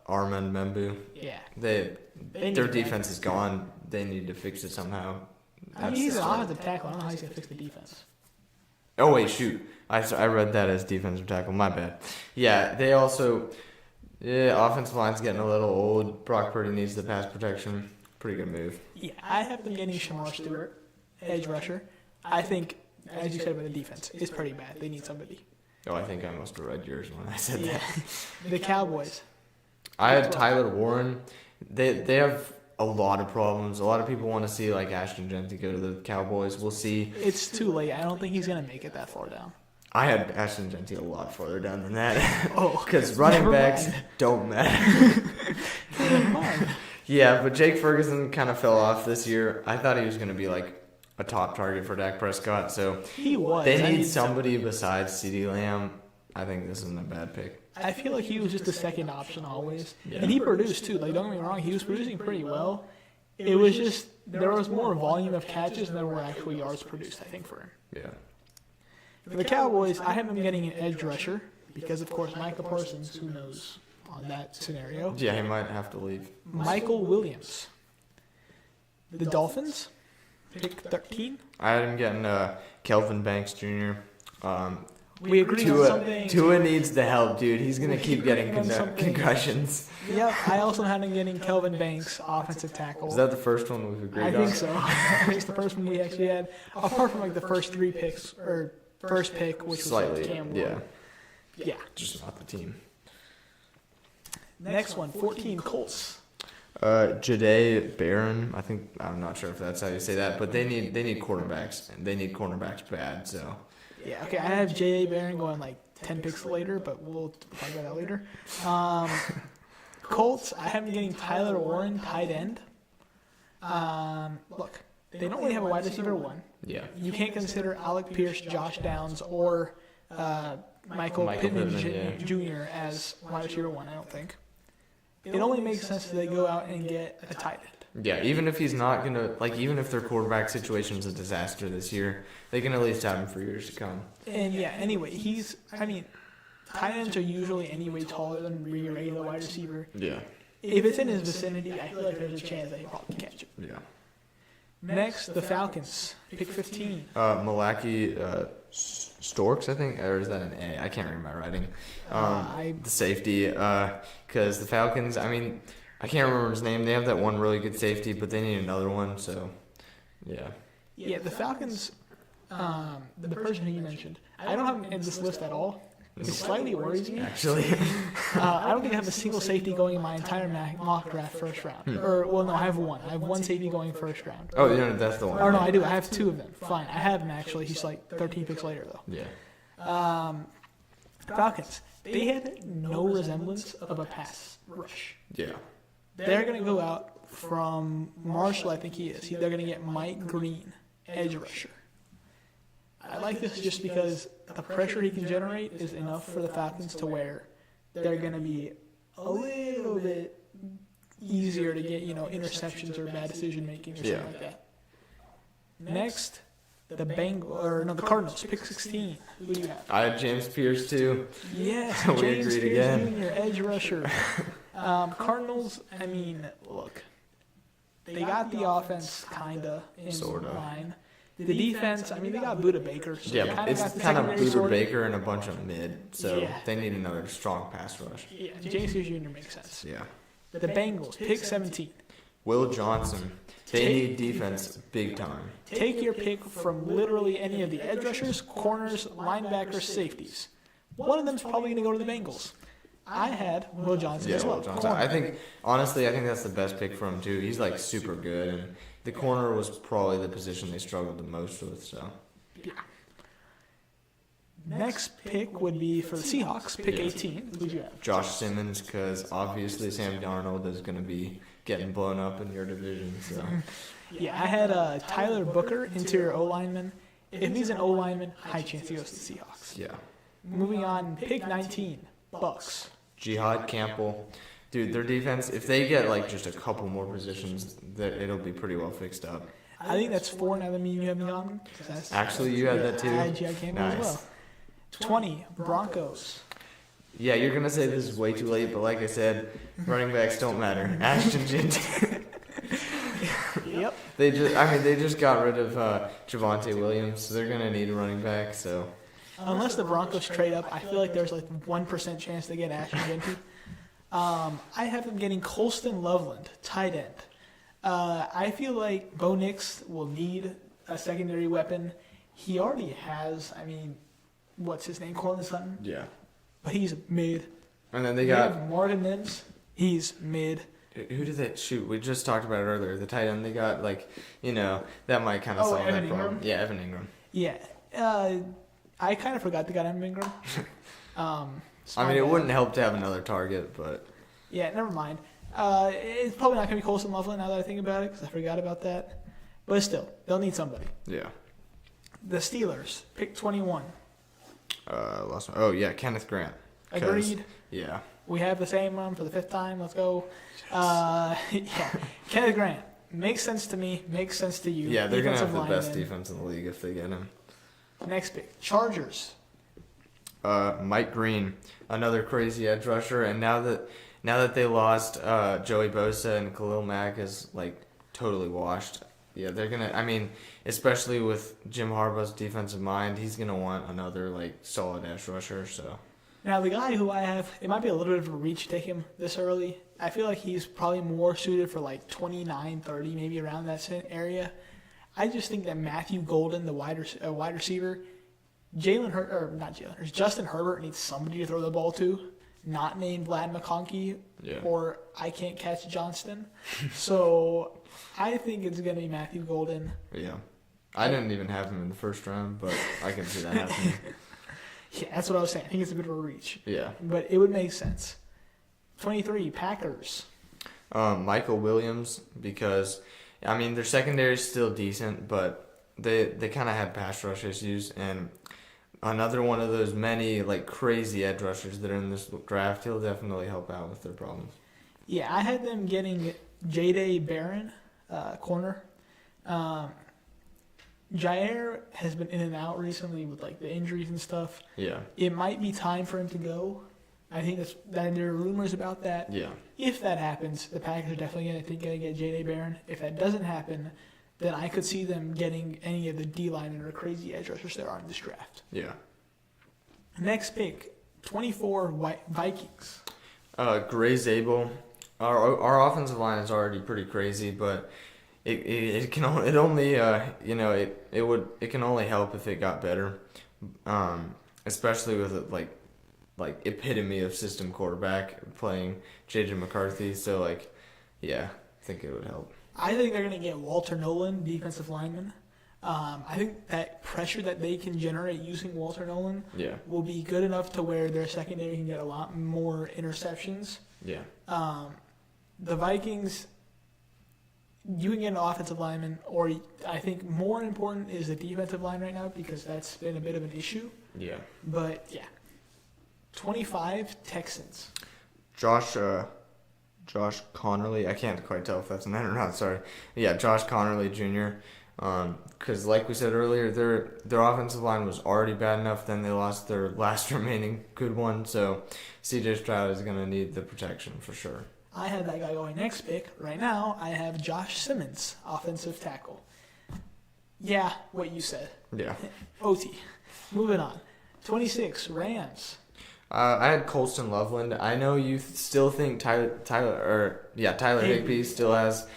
B: Armand Membu.
A: Yeah.
B: Their
A: need
B: defense is gone. They need to fix it somehow.
A: I mean, he's an offensive tackle. I don't know how he's going to fix the defense.
B: Oh wait, shoot! I read that as defensive tackle. My bad. Yeah, they also offensive line's getting a little old. Brock Purdy needs the pass protection. Pretty good move.
A: Yeah, I have them getting Shamar Stewart, edge rusher. I think, as you said about the defense, it's pretty bad. They need somebody.
B: Oh, I think I must have read yours when I said
A: Yeah.
B: that.
A: The Cowboys.
B: I had Tyler Warren. They have a lot of problems. A lot of people want to see like Ashton Jeanty go to the Cowboys. We'll see.
A: It's too late. I don't think he's going to make it that far down.
B: I had Ashton Jeanty a lot farther down than that.
A: Oh,
B: Because running
A: never
B: backs
A: mind.
B: don't matter.
A: Never mind.
B: Yeah, but Jake Ferguson kind of fell off this year. I thought he was going to be like a top target for Dak Prescott. So
A: He was.
B: they
A: I
B: need
A: mean,
B: somebody besides CeeDee Lamb. I think this isn't a bad pick.
A: I feel like he was just the second option always.
B: Yeah.
A: And he produced too. Like, don't get me wrong, he was producing pretty well. It was just, there was more volume of catches than there were actual yards produced, I think, for him.
B: Yeah.
A: For the Cowboys, I have them getting an edge rusher because, of course, Michael Parsons, who knows on that scenario.
B: Yeah, he might have to leave.
A: Michael Williams. The Dolphins, pick 13.
B: I had him getting Kelvin Banks Jr.
A: We agreed on something.
B: Tua needs the help, dude. He's going to keep getting
A: on something.
B: concussions.
A: Yep, I also had him getting Kelvin Banks, offensive tackle.
B: Is that the first one we've agreed
A: I
B: on?
A: think so. I think it's the first one we actually had, apart from like the first 3 picks, or first pick, which was
B: Slightly,
A: like Cam
B: yeah.
A: Ward. Yeah.
B: Just not the team.
A: Next one, 14 Colts.
B: Jahdae Barron. I'm not sure if that's how you say that, but they need quarterbacks, and they need cornerbacks bad. So
A: Yeah, okay, I have J.A. Barron going like 10 picks later, but we'll talk about that later. Colts, I have them getting Tyler Warren, tight end. Look, they don't really have a wide receiver 1.
B: yeah,
A: You can't consider Alec Pierce, Josh Downs, or Michael Pittman
B: Pittman,
A: Jr. as wide receiver 1, I don't think. It only makes sense that they go out and get a tight end.
B: yeah. Even if he's not gonna even if their quarterback situation is a disaster this year, they can at least have him for years to come.
A: And yeah, anyway, tight ends are usually anyway taller than your regular wide receiver.
B: Yeah,
A: If it's in his vicinity, I feel like there's a chance that he'll probably catch it.
B: yeah.
A: Next, the Falcons, pick 15.
B: Malaki Storks, I think, or is that an A? I can't read my writing. The safety, because the Falcons, I mean, I can't remember his name. They have that one really good safety, but they need another one, so, yeah.
A: Yeah, the Falcons, the person who you mentioned, I don't have him in this list at all. It slightly worries me.
B: Actually.
A: I don't think I have a single safety going in my entire mock draft first round. Or, well, no, I have one. I have one safety going first round.
B: Oh, yeah, that's the one.
A: Or no, I do. I have two of them. Fine. I have him, actually. He's like 13 picks later, though.
B: Yeah.
A: Falcons, they had no resemblance of a pass rush.
B: Yeah.
A: They're going to go out from Marshall, I think he is. They're going to get Mike Green, edge rusher. I like this just because the pressure he can generate is enough for the Falcons to where they're going to be a little bit easier to get, interceptions or bad decision making or something like that. Next, the Cardinals, pick 16. Who do you have?
B: I had James Pierce, too.
A: Yes,
B: We
A: James
B: agreed
A: Pierce
B: again.
A: Jr., edge rusher. Cardinals, I mean, look, they got the offense kind of in
B: Sorta.
A: line. The defense, I mean, they got Buda Baker. So
B: Yeah,
A: they
B: but
A: kinda
B: it's
A: got the
B: kind of
A: secondary
B: Buda
A: sorted.
B: Baker and a bunch of mid, so
A: Yeah.
B: they need another strong pass rush.
A: Yeah, James Pierce Jr. makes sense.
B: Yeah.
A: The Bengals, pick 17.
B: Will Johnson. They need defense big time.
A: Take your pick from literally any of the edge rushers, corners, linebackers, safeties. One of them's probably going to go to the Bengals. I had Will Johnson
B: Yeah,
A: as well.
B: Will Johnson.
A: Corner.
B: I think, honestly, that's the best pick for him, too. He's, like, super good, and the corner was probably the position they struggled the most with, so.
A: Yeah. Next pick would be for the Seahawks, pick
B: Yeah.
A: 18. Who'd you have?
B: Josh Simmons, because obviously Sam Darnold is going to be getting blown up in your division, so.
A: Yeah, I had Tyler Booker, interior O-lineman. If he's an O-lineman, high chance he goes to the Seahawks.
B: Yeah.
A: Moving on, pick 19, Bucks.
B: Jihad Campbell. Dude, their defense, if they get, like, just a couple more positions, that it'll be pretty well fixed up.
A: I think that's 4 now that me and you have me on.
B: Actually, you had that, too?
A: I had Jihad Campbell as
B: Nice.
A: well. 20, Broncos.
B: Yeah, you're going to say this is way too late, but like I said, running backs don't matter. Ashton Jeanty.
A: Yep.
B: They just got rid of Javonte Williams, so they're going to need a running back, so.
A: Unless the Broncos trade up, I feel like there's like 1% chance they get Ashton Jeanty. I have them getting Colston Loveland, tight end. I feel like Bo Nix will need a secondary weapon. He already has, what's his name? Cortland Sutton?
B: Yeah.
A: But he's mid.
B: And then they
A: They
B: got,
A: have Morgan Mims. He's mid.
B: who did they shoot? We just talked about it earlier. The tight end, they got, like, that might kind of
A: Oh,
B: solve that
A: Evan
B: problem.
A: Ingram?
B: Yeah, Evan Ingram.
A: Yeah. I kind of forgot they got Evan Ingram.
B: It wouldn't help to have another target, but.
A: Yeah, never mind. It's probably not going to be Colston Loveland now that I think about it because I forgot about that. But still, they'll need somebody.
B: Yeah.
A: The Steelers, pick 21.
B: Last one. Oh, yeah, Kenneth Grant. 'Cause-
A: Agreed.
B: Yeah.
A: We have the same one for the 5th time. Let's go. Yeah. Kenneth Grant. Makes sense to me. Makes sense to you.
B: Yeah, they're going to have the
A: Defensive
B: best
A: lineman.
B: defense in the league if they get him.
A: Next pick. Chargers.
B: Mike Green, another crazy edge rusher, and now that they lost Joey Bosa and Khalil Mack is like totally washed. Yeah, they're gonna. Especially with Jim Harbaugh's defensive mind, he's gonna want another like solid edge rusher. So
A: Now, the guy who I have, it might be a little bit of a reach to take him this early. I feel like he's probably more suited for like 29, 30, maybe around that area. I just think that Matthew Golden, the wide receiver, Justin Herbert needs somebody to throw the ball to, not named Vlad McConkey
B: Yeah.
A: or I Can't Catch Johnston. So I think it's going to be Matthew Golden.
B: yeah, I didn't even have him in the first round, but I can see that happening.
A: Yeah, that's what I was saying. I think it's a bit of a reach.
B: Yeah.
A: But it would make sense. 23, Packers.
B: Michael Williams, because their secondary is still decent, but they kind of had pass rush issues, and another one of those many like crazy edge rushers that are in this draft, he'll definitely help out with their problems.
A: Yeah, I had them getting Jade Barron, corner. Jair has been in and out recently with like the injuries and stuff.
B: Yeah.
A: It might be time for him to go. I think that there are rumors about that.
B: Yeah.
A: If that happens, the Packers are definitely going to get Jade Barron. If that doesn't happen, then I could see them getting any of the D-linemen or crazy edge rushers there are in this draft.
B: Yeah.
A: Next pick, 24 Vikings.
B: Gray Zabel. Our offensive line is already pretty crazy, but it can only it can only help if it got better, especially with like epitome of system quarterback playing JJ McCarthy. So I think it would help.
A: I think they're going to get Walter Nolan, defensive lineman. I think that pressure that they can generate using Walter Nolan will be good enough to where their secondary can get a lot more interceptions.
B: Yeah.
A: The Vikings, you can get an offensive lineman, or I think more important is the defensive line right now because that's been a bit of an issue.
B: Yeah.
A: But, 25 Texans.
B: Josh Connerly. I can't quite tell if that's an N or not. Sorry. Yeah, Josh Connerly Jr. Because like we said earlier, their offensive line was already bad enough. Then they lost their last remaining good one. So C.J. Stroud is going to need the protection for sure.
A: I had that guy going next pick. Right now, I have Josh Simmons, offensive tackle. Yeah, what you said.
B: Yeah.
A: OT. Moving on. 26 Rams.
B: I had Colston Loveland. I know you still think Tyler Higbee still has,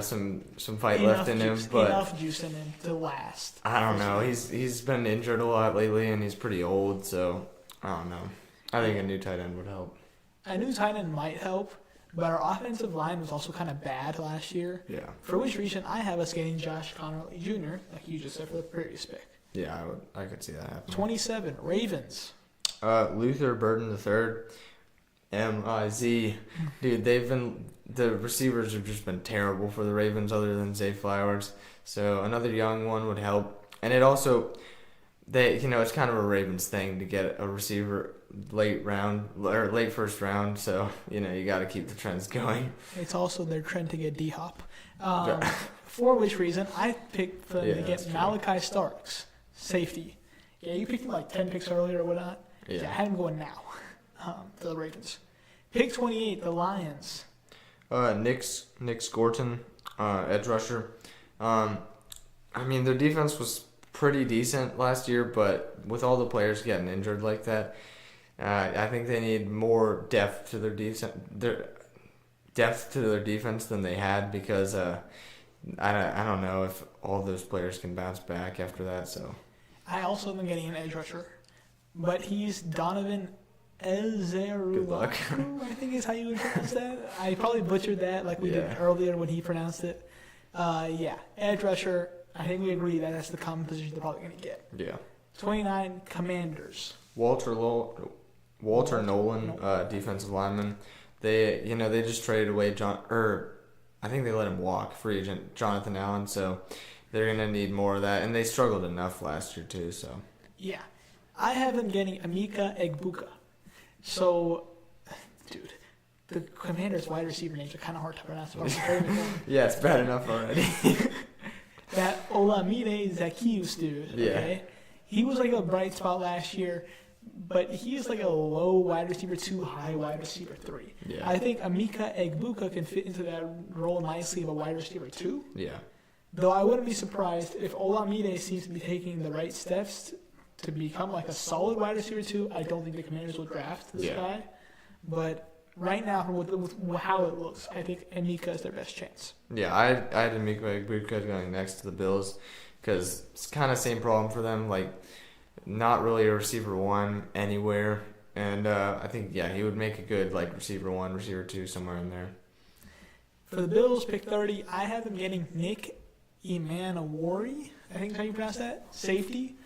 B: some fight left in him, but
A: enough juice in him to last.
B: I don't know. He's been injured a lot lately, and he's pretty old, so I don't know. I think a new tight end would help.
A: A new tight end might help, but our offensive line was also kind of bad last year.
B: Yeah.
A: For which reason I have us getting Josh Connerly Jr., like you just said for the previous pick.
B: Yeah, I could see that happening.
A: 27 Ravens.
B: Luther Burden III, M-I-Z. Dude, the receivers have just been terrible for the Ravens other than Zay Flowers. So another young one would help. And it also, it's kind of a Ravens thing to get a receiver late first round. So, you got to keep the trends going.
A: It's also their trend to get D-Hop. For which reason I picked them to get Malachi Starks, safety. Yeah, you picked him like 10 picks earlier or whatnot. Yeah, I had him going now for the Ravens. Pick 28, the Lions.
B: Nick Scorton, edge rusher. Their defense was pretty decent last year, but with all the players getting injured like that, I think they need more depth to their defense than they had because I don't know if all those players can bounce back after that. So
A: I also am getting an edge rusher. But he's Donovan Ezerulaku,
B: good luck.
A: I think is how you would pronounce that. I probably butchered that like we did earlier when he pronounced it. Edge rusher, I think we agree that that's the common position they're probably going to get.
B: Yeah.
A: 29 Commanders.
B: Walter Nolan, defensive lineman. They just traded away I think they let him walk, free agent Jonathan Allen, so they're going to need more of that. And they struggled enough last year too, so.
A: Yeah. I have them getting Emeka Egbuka. So, dude, the Commanders' wide receiver names are kind of hard to pronounce.
B: Yeah, it's bad enough already.
A: That Olamide Zaccheaus dude, okay? He was like a bright spot last year, but he is like a low wide receiver 2, high wide receiver 3.
B: Yeah.
A: I think Emeka Egbuka can fit into that role nicely of a wide receiver 2.
B: Yeah.
A: Though I wouldn't be surprised if Olamide seems to be taking the right steps to become like a solid wide receiver 2. I don't think the Commanders will draft this guy. But right now, with how it looks, I think Emeka is their best chance.
B: Yeah, I had Emeka Egbuka going next to the Bills because it's kind of same problem for them. Like, not really a receiver 1 anywhere. And I think, he would make a good receiver 1, receiver 2, somewhere in there.
A: For the Bills, pick 30, I have them getting Nick Emanwori. I think is how you pronounce that. Safety.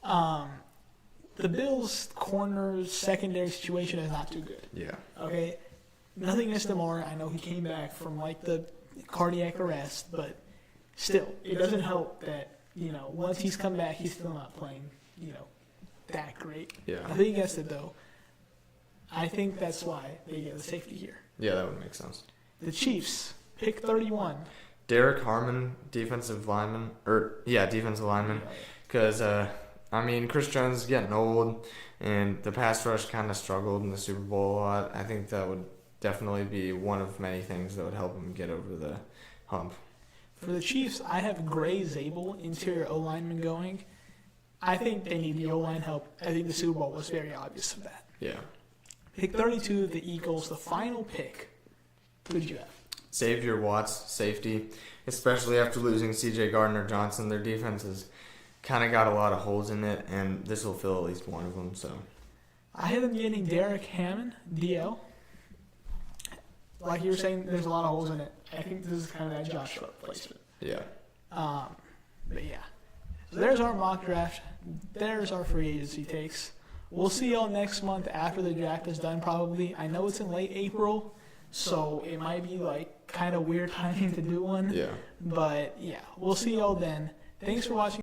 A: The Bills' corners secondary situation is not too good.
B: Yeah.
A: Okay. Nothing against Demore. I know he came back from the cardiac arrest, but still, it doesn't help that once he's come back, he's still not playing that great.
B: Yeah.
A: Nothing against it though. I think that's why they get the safety here.
B: Yeah, that would make sense.
A: The Chiefs pick 31.
B: Derek Harmon, defensive lineman. Because, Chris Jones is getting old, and the pass rush kind of struggled in the Super Bowl a lot. I think that would definitely be one of many things that would help him get over the hump.
A: For the Chiefs, I have Gray Zabel, interior O-lineman, going. I think they need the O-line help. I think the Super Bowl was very obvious of that.
B: Yeah.
A: Pick 32, the Eagles, the final pick. Who did you have?
B: Xavier Watts, safety, especially after losing C.J. Gardner-Johnson. Their defense has kind of got a lot of holes in it, and this will fill at least one of them. So
A: I had them getting Derek Hammond, DL. Like you were saying, there's a lot of holes in it. I think this is kind of that Joshua replacement.
B: yeah.
A: But yeah. So there's our mock draft. There's our free agency takes. We'll see y'all next month after the draft is done probably. I know it's in late April, so it might be like kind of weird timing to do one.
B: Yeah.
A: But yeah, we'll see y'all then. Thanks for watching.